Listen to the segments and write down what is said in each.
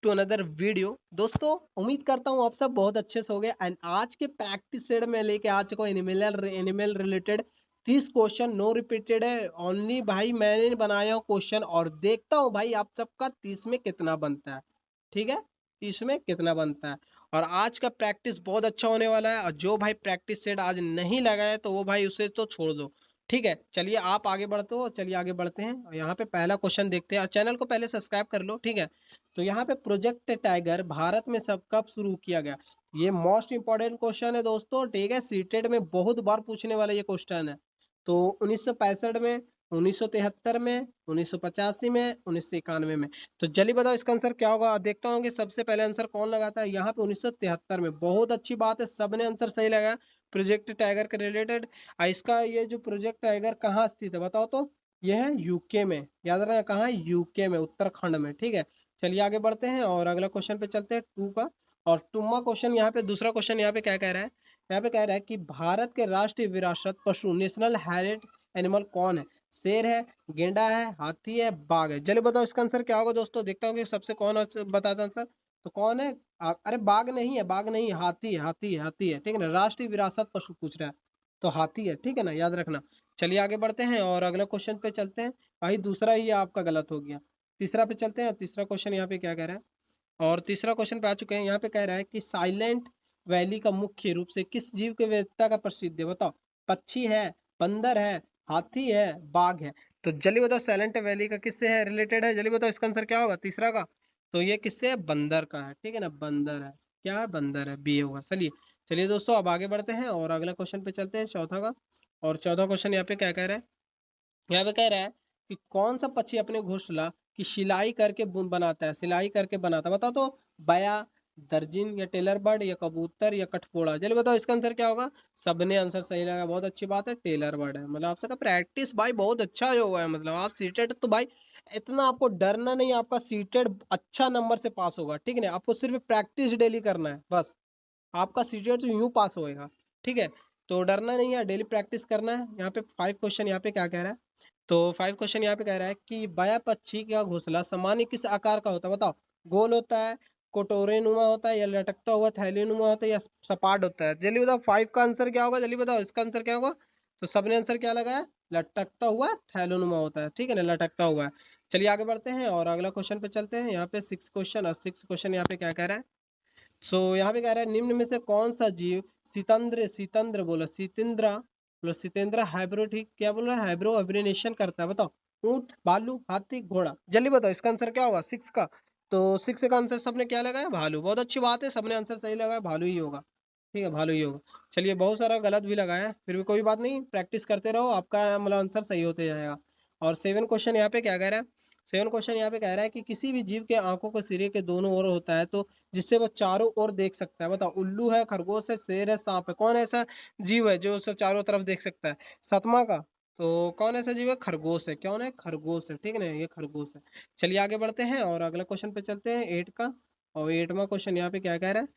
To another video. दोस्तों उम्मीद करता हूँ आप सब बहुत अच्छे से हो गए एंड आज के प्रैक्टिस सेट में लेके आ चुका हूँ animal related 30 question no repeated है ओनली। भाई मैंने बनाया हूँ क्वेश्चन और देखता हूँ भाई आप सबका 30 में कितना बनता है। ठीक है, 30 में कितना बनता है। और आज का प्रैक्टिस बहुत अच्छा होने वाला है और जो भाई प्रैक्टिस सेट आज नहीं लगाया तो वो भाई उसे तो छोड़ दो। ठीक है, चलिए आप आगे बढ़ते हो, चलिए आगे बढ़ते हैं और यहाँ पे पहला क्वेश्चन देखते हैं और चैनल को पहले सब्सक्राइब कर लो। ठीक है, तो यहाँ पे प्रोजेक्ट टाइगर भारत में सब कब शुरू किया गया। ये मोस्ट इंपॉर्टेंट क्वेश्चन है दोस्तों। ठीक है, सीटेड में बहुत बार पूछने वाला ये क्वेश्चन है। तो 1965 में, 1973 में, 1985 में, 1991 में। तो जल्दी बताओ इसका आंसर क्या होगा। देखता हूँ कि सबसे पहले आंसर कौन लगाता है। यहाँ पे 1973 में। बहुत अच्छी बात है, सबने आंसर सही लगाया प्रोजेक्ट टाइगर के रिलेटेड। इसका ये जो प्रोजेक्ट टाइगर कहाँ स्थित है बताओ तो। यह है यूके में, याद रखना कहाँ है, यूके में, उत्तराखंड में। ठीक है, चलिए आगे बढ़ते हैं और अगला क्वेश्चन पे चलते हैं टू का। और टूमा क्वेश्चन यहाँ पे दूसरा क्वेश्चन यहाँ पे क्या कह रहा है। यहाँ पे कह रहा है कि भारत के राष्ट्रीय विरासत पशु नेशनल हेरिटेज एनिमल कौन है। शेर है, गेंडा है, हाथी है, बाघ है। चलिए बताओ इसका आंसर क्या होगा दोस्तों। देखता हूँ कि सबसे कौन बताता आंसर। तो कौन है। अरे बाघ नहीं है, बाघ नहीं है, हाथी है, हाथी है, हाथी है। ठीक है ना, राष्ट्रीय विरासत पशु पूछ रहा है तो हाथी है। ठीक है ना, याद रखना। चलिए आगे बढ़ते हैं और अगला क्वेश्चन पे चलते हैं। भाई दूसरा ही आपका गलत हो गया। तीसरा पे चलते हैं। तीसरा क्वेश्चन यहाँ पे क्या कह रहा है। और तीसरा क्वेश्चन पे आ चुके हैं। यहाँ पे कह रहा है कि साइलेंट वैली का मुख्य रूप से किस जीव के विविधता का प्रसिद्ध है बताओ। पक्षी है, बंदर है, हाथी है, बाघ है। तो जल्दी बताओ साइलेंट वैली का किससे है रिलेटेड है। जल्दी बताओ इसका आंसर क्या होगा तीसरा का। तो ये किससे है, बंदर का है। ठीक है ना, बंदर है। क्या है, बंदर है, बी होगा। चलिए चलिए दोस्तों अब आगे बढ़ते हैं और अगला क्वेश्चन पे चलते हैं चौथा का। और चौथा क्वेश्चन यहाँ पे क्या कह रहा है। यहाँ पे कह रहा है कि कौन सा पक्षी अपने घोंसला की सिलाई करके बनाता है, सिलाई करके बनाता है बताओ तो। बया, दर्जिन या टेलर बर्ड या कबूतर या कठफोड़ा। चलिए बताओ इसका आंसर क्या होगा। सबने आंसर सही लगा, बहुत अच्छी बात है, टेलर बर्ड है। मतलब आप सबका प्रैक्टिस भाई बहुत अच्छा हुआ है। मतलब आप सीटेड तो भाई इतना आपको डरना नहीं, आपका सीटेड अच्छा नंबर से पास होगा। ठीक है ना, आपको सिर्फ प्रैक्टिस डेली करना है बस, आपका सीटेड तो यूं पास होएगा। ठीक है, तो डरना नहीं है, डेली प्रैक्टिस करना है। यहाँ पे 5 क्वेश्चन यहाँ पे क्या कह रहा है। तो 5 क्वेश्चन यहाँ पे कह रहा है कि बाया पक्षी का घोंसला सामान्य किस आकार का होता है बताओ। गोल होता है, कटोरे नुमा होता है, या लटकता हुआ थैली नुमा होता है, या सपाट होता है। जल्दी बताओ 5 का आंसर क्या होगा। जल्दी बताओ इसका आंसर क्या होगा। तो सबने आंसर क्या लगाया, लटकता हुआ थैलोनुमा होता है। ठीक है ना, लटकता हुआ है। चलिए आगे बढ़ते हैं और अगला क्वेश्चन पे चलते हैं। यहाँ पे 6 क्वेश्चन और 6 क्वेश्चन यहाँ पे क्या कह रहा है। सो यहाँ पे कह रहा है निम्न में से कौन सा जीव सितंद्र सितंद्र बोला सितेंद्र बोला सितेंद्र हाइब्रो, ठीक क्या बोल रहा है, हाइब्रो हाइब्रिनेशन करता है बताओ। ऊंट, भालू, हाथी, घोड़ा। जल्दी बताओ इसका आंसर क्या होगा 6 का। तो 6 का आंसर सबने क्या लगाया, भालू। बहुत अच्छी बात है, सबने आंसर सही लगाया, भालू ही होगा। ठीक है, भालू ही होगा। चलिए बहुत सारा गलत भी लगाया है, फिर भी कोई बात नहीं, प्रैक्टिस करते रहो, आपका मतलब आंसर सही होते जाएगा। और 7 क्वेश्चन यहाँ पे क्या कह रहा है। 7 क्वेश्चन यहाँ पे कह रहा है कि किसी भी जीव के आंखों को सिरे के दोनों ओर होता है तो जिससे वो चारों ओर देख सकता है बताओ। उल्लू है, खरगोश है, शेर है, सांप है। कौन ऐसा जीव है जो उसे चारों तरफ देख सकता है। सतमा का। तो कौन ऐसा जीव है, खरगोश है। कौन है, खरगोश है। ठीक है ना, ये खरगोश है। चलिए आगे बढ़ते हैं और अगला क्वेश्चन पे चलते हैं 8 का। और 8वां क्वेश्चन यहाँ पे क्या कह रहा है।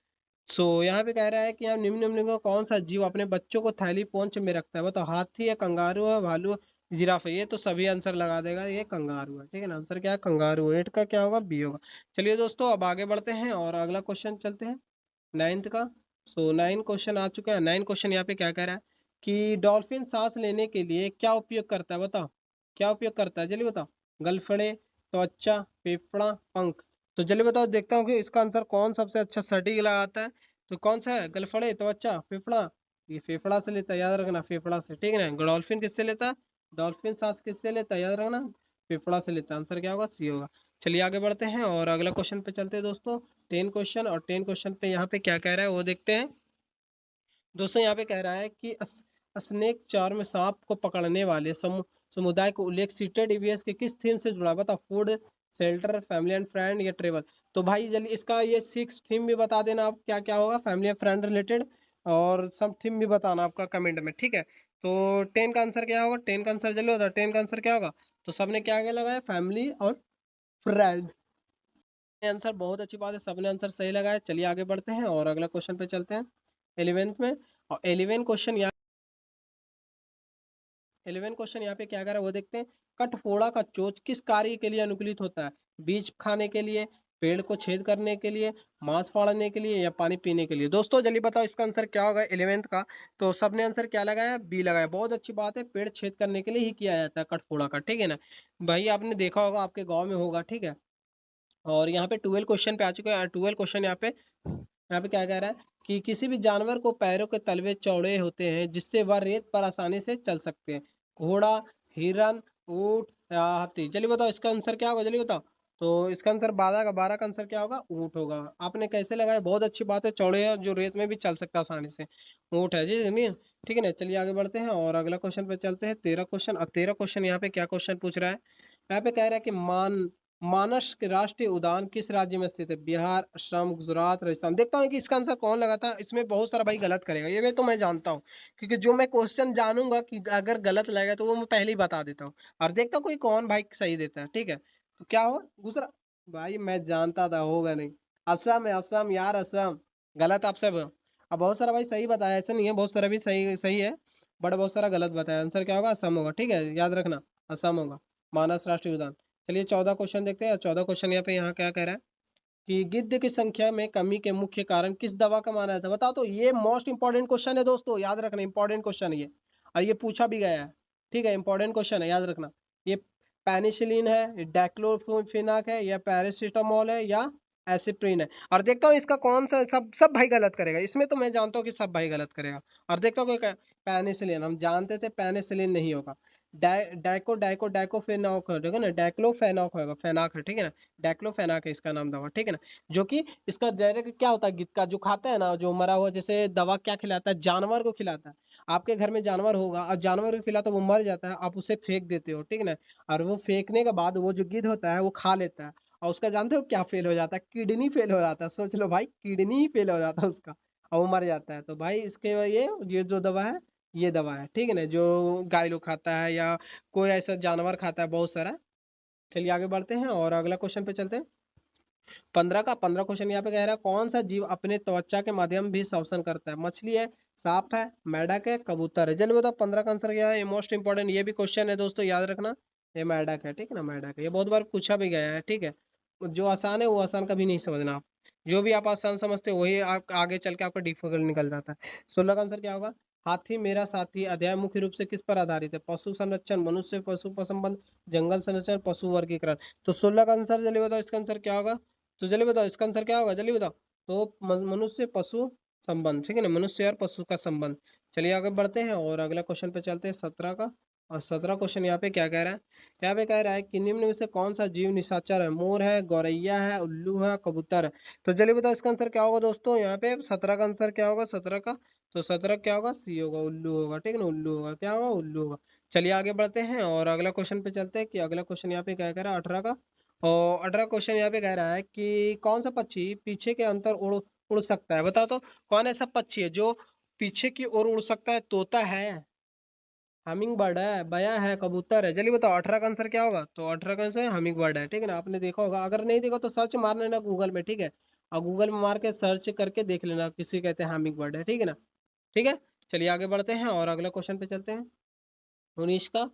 यहाँ पे कह रहा है कि यहाँ निम्न निम्न में कौन सा जीव अपने बच्चों को थैली पोंछ में रखता है बताओ। हाथी है, कंगारू है, भालू है, जिराफ है। ये तो सभी आंसर लगा देगा, ये कंगारू है। ठीक है ना, आंसर क्या है, कंगारू। 8 का क्या होगा, बी होगा। चलिए दोस्तों अब आगे बढ़ते हैं और अगला क्वेश्चन चलते हैं 9th का। 9 क्वेश्चन आ चुका है। 9 क्वेश्चन यहाँ पे क्या कह रहा है कि डॉल्फिन सांस लेने के लिए क्या उपयोग करता है बताओ। क्या उपयोग करता है, जल्दी बताओ। गलफड़े, त्वचा, फेफड़ा, पंख। तो जल्दी बताओ, देखता हूँ कि इसका आंसर कौन सबसे अच्छा सटीक लगाता है। तो कौन सा है, गलफड़े, त्वचा, फेफड़ा। ये फेफड़ा से लेता है, याद रखना, फेफड़ा से। ठीक है ना, डॉल्फिन किससे लेता है, डॉल्फिन सांस किससे लेता है, याद रखना, फेफड़ा से लेता है। आंसर क्या होगा, सी होगा। चलिए आगे बढ़ते हैं और अगला क्वेश्चन पे चलते हैं दोस्तों। 10 क्वेश्चन और 10 क्वेश्चन पे यहाँ पे क्या कह रहा है वो देखते हैं। दोस्तों यहाँ पे कह रहा है कि स्नेक चार्म सांप को पकड़ने वाले समुदाय को उल्लेख सीटेड ईवीएस के किस थीम से जुड़ा बता। Food, shelter, family and friend या ट्रेवल। तो भाई जल्दी इसका ये 6 थीम भी बता देना आप, क्या क्या होगा फैमिली एंड फ्रेंड रिलेटेड। और सब थीम भी बताना आपका कमेंट में, ठीक है। तो 10 का आंसर क्या होगा, 10 का आंसर जल्दी होता है, 10 का आंसर क्या होगा। तो सबने क्या क्या लगाया, फैमिली और फ्रेंड। आंसर बहुत अच्छी बात है, सबने आंसर सही लगाया। चलिए आगे बढ़ते हैं और अगला क्वेश्चन पे चलते हैं 11th में। और 11 क्वेश्चन यहाँ पे क्या कर रहा है वो देखते हैं। कठफोड़ा का चोंच किस कार्य के लिए अनुकूलित होता है। बीज खाने के लिए, पेड़ को छेद करने के लिए, मांस फाड़ने के लिए, या पानी पीने के लिए? दोस्तों जल्दी बताओ इसका आंसर क्या होगा 11th का। तो सबने आंसर क्या लगाया? बी लगाया। बहुत अच्छी बात है, पेड़ छेद करने के लिए ही किया जाता है कटफोड़ा का, ठीक है ना भाई? आपने देखा होगा, आपके गाँव में होगा, ठीक है। और यहाँ पे 12 क्वेश्चन पे आ चुके हैं। 12 क्वेश्चन यहाँ पे क्या कह रहा है कि किसी भी जानवर को पैरों के तलवे चौड़े होते हैं जिससे वह रेत पर आसानी से चल सकते हैं। घोड़ा, हिरन, ऊंट या हाथी? चलिए बताओ इसका आंसर क्या होगा, जल्दी बताओ। तो इसका आंसर 12 का आंसर क्या होगा? ऊंट होगा। आपने कैसे लगाया? बहुत अच्छी बात है, चौड़े है जो रेत में भी चल सकता है आसानी से, ऊंट है जी जमीन। ठीक है ना, चलिए आगे बढ़ते हैं और अगला क्वेश्चन पे चलते हैं। 13 क्वेश्चन। और 13 क्वेश्चन यहाँ पे क्या क्वेश्चन पूछ रहा है? यहाँ पे कह रहा है कि मानस के राष्ट्रीय उद्यान किस राज्य में स्थित है? बिहार, असम, गुजरात, राजस्थान? देखता हूँ कि इसका आंसर कौन लगा था। इसमें बहुत सारा भाई गलत करेगा, ये तो मैं जानता हूँ, क्योंकि जो मैं क्वेश्चन जानूंगा कि अगर गलत लगेगा तो वो मैं पहले ही बता देता हूँ। और देखता हूँ कोई कौन भाई सही देता है, ठीक है। तो क्या हो गुजरात? भाई मैं जानता था होगा नहीं। असम है, असम यार, असम। गलत आप सब। अब बहुत सारा भाई सही बताया, ऐसा नहीं है, बहुत सारा भी सही सही है, बट बहुत सारा गलत बताया। आंसर क्या होगा? असम होगा, ठीक है, याद रखना, असम होगा मानस राष्ट्रीय उद्यान। चलिए 14 क्वेश्चन देखते हैं। 14 क्वेश्चन यहाँ पे यहाँ क्या कह रहा है कि गिद्ध की संख्या में कमी के मुख्य कारण किस दवा का माना जाता है? बताओ। तो ये मोस्ट इंपॉर्टेंट क्वेश्चन है दोस्तों, याद रखना, इंपॉर्टेंट क्वेश्चन है ये, और ये पूछा भी गया है, ठीक है, इंपॉर्टेंट क्वेश्चन है, याद रखना। ये पेनिसिलिन है, डाइक्लोफिनाक है, या पैरासीटामोल है, या एसिप्रिन है? और देखता हूँ इसका कौन सा, सब सब भाई गलत करेगा इसमें, तो मैं जानता हूँ कि सब भाई गलत करेगा। और देखता हूँ कोई पेनिसिलिन, हम जानते थे पेनिसिलिन नहीं होगा। डाइको डाइको डाइकोफेनाक है, देखो ना, डाइक्लोफेनाक होगा, फेनाक है, ठीक है ना, डाइक्लोफेनाक है इसका नाम दवा, ठीक है ना। जो कि इसका डायरेक्ट क्या होता है, गिद्ध का जो खाता है ना, जो मरा हुआ, जैसे दवा क्या खिलाता है? जानवर को खिलाता है। आपके घर में जानवर होगा और जानवर को खिलाता है, वो मर जाता है, आप उसे फेंक देते हो, ठीक है ना। और वो फेंकने के बाद वो जो गिद्ध होता है वो खा लेता है, और उसका जानते हो क्या फेल हो जाता है? किडनी फेल हो जाता है। सोच लो भाई, किडनी ही फेल हो जाता है उसका, और वो मर जाता है। तो भाई इसके ये जो दवा है, ये दवा है, ठीक है ना, जो गाय लोग खाता है या कोई ऐसा जानवर खाता है बहुत सारा। चलिए आगे बढ़ते हैं और अगला क्वेश्चन पे चलते हैं। 15 क्वेश्चन यहाँ पे कह रहा है कौन सा जीव अपने त्वचा के माध्यम भी श्वसन करता है? मछली है, सांप है, मेंढक है, कबूतर है? जल्दी बताओ 15 का आंसर क्या है? ये मोस्ट इंपॉर्टेंट ये भी क्वेश्चन है दोस्तों, याद रखना। ये मेंढक है, ठीक है ना, मेंढक है। ये बहुत बार पूछा भी गया है, ठीक है। जो आसान है वो आसान कभी नहीं समझना आप। जो भी आप आसान समझते हो वही आगे चल के आपका डिफिकल्ट निकल जाता है। 16 का आंसर क्या होगा? हाथी मेरा साथी अध्याय मुख्य रूप से किस पर आधारित है? पशु संरक्षण, मनुष्य पशु संबंध, जंगल संरक्षण, पशु वर्गीकरण? तो 16 का आंसर जल्दी बताओ, इसका आंसर क्या होगा? तो जल्दी बताओ इसका आंसर क्या होगा, जल्दी बताओ। तो मनुष्य पशु संबंध, ठीक है ना, मनुष्य और पशु का संबंध। चलिए आगे बढ़ते हैं और अगला क्वेश्चन पे चलते हैं, 17 का। और 17 क्वेश्चन यहाँ पे क्या कह रहा है? यहाँ पे कह रहा है कि निम्न में से कौन सा जीव निशाचर है? मोर है, गौरैया है, उल्लू है, कबूतर है? तो चलिए बताओ इसका आंसर क्या होगा दोस्तों। यहाँ पे 17 का आंसर क्या होगा? 17 का, तो 17 क्या होगा? सी होगा, उल्लू होगा, ठीक है ना, उल्लू होगा, क्या होगा? उल्लू होगा। चलिए आगे बढ़ते हैं और अगला क्वेश्चन पे चलते हैं कि अगला क्वेश्चन यहाँ पे क्या कह रहा है, 18 का। और 18 क्वेश्चन यहाँ पे कह रहा है कि कौन सा पक्षी पीछे के अंतर उड़ उड़ सकता है? बताओ तो, कौन ऐसा पक्षी है जो पीछे की ओर उड़ सकता है? तोता है, हमिंग बर्ड है, बया है, कबूतर है? जल्दी बताओ 18 का आंसर क्या होगा? तो 18 का आंसर हमिंग बर्ड है, ठीक है ना। आपने देखा होगा, अगर नहीं देखा तो सर्च मार लेना गूगल में, ठीक है। और गूगल में मार के सर्च करके देख लेना किसी कहते हैं हमिंग बर्ड है, ठीक है ना। ठीक है, चलिए आगे बढ़ते हैं और अगला क्वेश्चन पे चलते हैं, 19 का।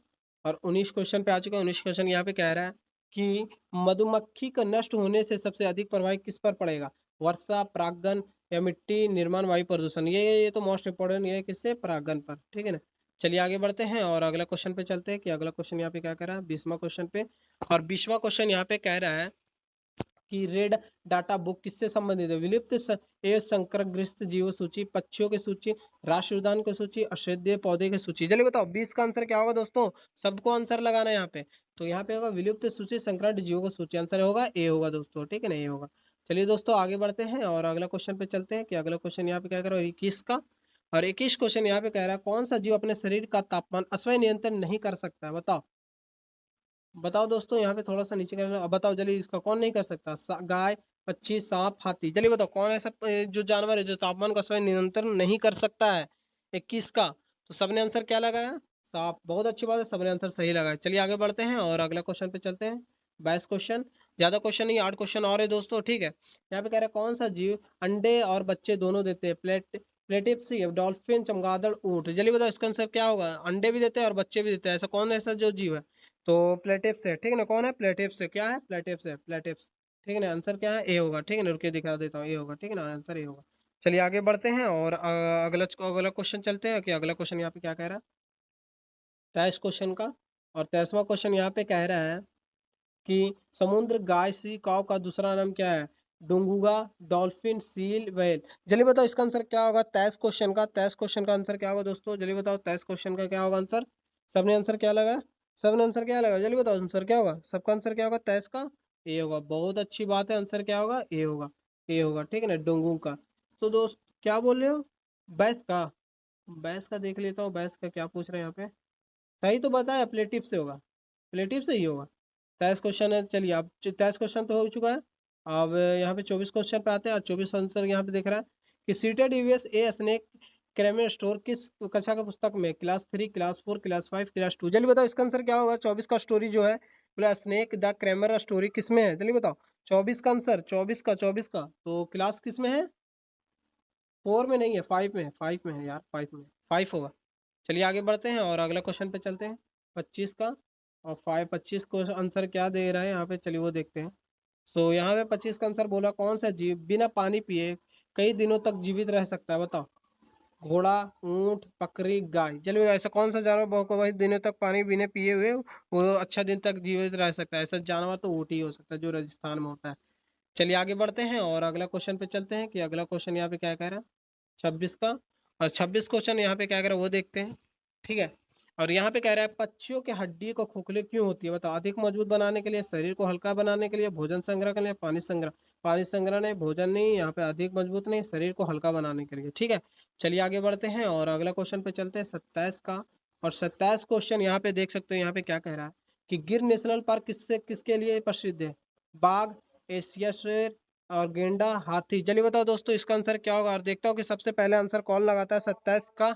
और 19 क्वेश्चन पे आ चुका है। 19 क्वेश्चन यहाँ पे कह रहा है कि मधुमक्खी का नष्ट होने से सबसे अधिक प्रभाव किस पर पड़ेगा? वर्षा, परागन, या मिट्टी निर्माण, वायु प्रदूषण? ये तो मोस्ट इंपोर्टेंट, ये है किससे? परागन पर, ठीक है ना। चलिए आगे बढ़ते हैं और अगला क्वेश्चन पे चलते हैं कि अगला क्वेश्चन यहाँ पे क्या कह रहा है, 20वां क्वेश्चन पे। और 20वां क्वेश्चन यहाँ पे कह रहा है कि रेड डाटा बुक किससे संबंधित है? विलुप्त एवं संकरग्रस्त जीव सूची, पक्षियों की सूची, राष्ट्रीय उद्यान की सूची, औषधीय पौधे की सूची? चलिए बताओ 20 का आंसर क्या होगा दोस्तों? सबको आंसर लगाना है यहाँ पे। तो यहाँ पे होगा विलुप्त सूची, संकरांत जीवों की सूची। आंसर होगा ए होगा दोस्तों, ठीक है ना, ए होगा। चलिए दोस्तों आगे बढ़ते हैं और अगला क्वेश्चन पे चलते हैं कि अगला क्वेश्चन यहाँ पे क्या कर रहा है, 21 का। और 21 क्वेश्चन यहाँ पे कह रहा है कौन सा जीव अपने शरीर का तापमान स्वयं नियंत्रण नहीं कर सकता है? बताओ। बताओ दोस्तों, यहाँ पे थोड़ा सा नीचे करना, अब बताओ जल्दी, इसका कौन नहीं कर सकता? गाय, पक्षी, सांप, हाथी? चलिए बताओ कौन ऐसा जो जानवर है जो तापमान का स्वयं नियंत्रण नहीं कर सकता है? 21 का। तो सबने आंसर क्या लगाया? सांप। बहुत अच्छी बात है, सबने आंसर सही लगाया। चलिए आगे बढ़ते हैं और अगला क्वेश्चन पे चलते हैं। 22 क्वेश्चन। ज्यादा क्वेश्चन नहीं, 8 क्वेश्चन और है दोस्तों, ठीक है। यहाँ पे कह रहा है कौन सा जीव अंडे और बच्चे दोनों देते हैं? प्लेटिप्स, डॉल्फिन, चमगादड़, ऊंट? जल्दी बताओ इसका आंसर क्या होगा? अंडे भी देते हैं और बच्चे भी देते हैं, ऐसा कौन ऐसा जो जीव है? तो प्लेटिप्स है, ठीक है ना। कौन है? प्लेटिप्स है, क्या है? प्लेटिप्स है, प्लेटिप्स। ठीक है ना, आंसर क्या है, ए होगा। ठीक है ना, रुके दिखा देता हूँ, ए होगा। ठीक है ना, आंसर ए होगा। चलिए आगे बढ़ते हैं और अगला अगला क्वेश्चन चलते हैं कि अगला क्वेश्चन यहाँ पे क्या कह रहा है, 23 क्वेश्चन का। और 23वां क्वेश्चन यहाँ पे कह रहा है कि समुद्र गाय सी काव का दूसरा नाम क्या है, डुंगुगा, डॉल्फिन, सील, व्हेल। जल्दी बताओ इसका आंसर क्या होगा 23 क्वेश्चन का। 23 क्वेश्चन का आंसर क्या होगा दोस्तों, जल्दी बताओ 23 क्वेश्चन का क्या होगा आंसर। सबने आंसर क्या लगा, सबने आंसर क्या लगा, जल्दी बताओ आंसर क्या होगा, सबका आंसर क्या होगा 23 का, ए होगा। बहुत अच्छी बात है, आंसर क्या होगा, ए होगा। ए होगा, ठीक है ना, डुंगू का। तो दोस्त क्या बोल रहे हो, बैस का, बैस का देख लेता हूँ, बैस का क्या पूछ रहे हैं यहाँ पे। सही तो बताया, प्लेटिव से होगा, प्लेटिव से ही होगा। 23 क्वेश्चन है, चलिए अब 23 क्वेश्चन तो हो चुका है। अब यहाँ पे 24 क्वेश्चन पे आते हैं, और 24 आंसर यहाँ पे दिख रहा है कि seated US a snake Cramer store किस कक्षा का पुस्तक में, क्लास 3, क्लास 4, क्लास 5, क्लास 2। जल्दी बताओ इसका आंसर क्या होगा। 24 का स्टोरी जो है बोला स्नेक द क्रैमर स्टोरी किस में है, जल्दी बताओ। 24 का आंसर, 24 का तो क्लास किस में है, 4 में नहीं है, 5 में है, 5 में है यार, 5 में, 5 होगा। चलिए आगे बढ़ते हैं और अगला क्वेश्चन पे चलते हैं, 25 का। और 25 को आंसर क्या दे रहा है यहाँ पे, चलिए वो देखते हैं। सो यहाँ पे 25 का आंसर बोला कौन सा जीव बिना पानी पिए कई दिनों तक जीवित रह सकता है, बताओ। घोड़ा, ऊंट, बकरी, गाय। चलिए ऐसा कौन सा जानवर वही दिनों तक पानी बिना पिए हुए वो अच्छा दिन तक जीवित रह सकता है, ऐसा जानवर तो ऊंट ही हो सकता है जो राजस्थान में होता है। चलिए आगे बढ़ते हैं और अगला क्वेश्चन पे चलते हैं कि अगला क्वेश्चन यहाँ पे क्या कह रहा है, 26 का। और 26 क्वेश्चन यहाँ पे क्या कह रहा है वो देखते हैं। ठीक है, और यहाँ पे कह रहा है पक्षियों की हड्डी को खोखले क्यों होती है, बताओ। अधिक मजबूत बनाने के लिए, शरीर को हल्का बनाने के लिए, भोजन संग्रह के लिए, पानी संग्रह। पानी संग्रह नहीं, भोजन नहीं, यहाँ पे अधिक मजबूत नहीं, शरीर को हल्का बनाने के लिए। ठीक है, चलिए आगे बढ़ते हैं और अगला क्वेश्चन पे चलते हैं, 27 का। और 27 क्वेश्चन यहाँ पे देख सकते हो, यहाँ पे क्या कह रहा है कि गिर नेशनल पार्क किससे किसके लिए प्रसिद्ध है, बाघ, एशिया शेर, और गेंडा, हाथी। चलिए बताओ दोस्तों इसका आंसर क्या होगा, और देखता हूँ कि सबसे पहले आंसर कौन लगाता है 27 का।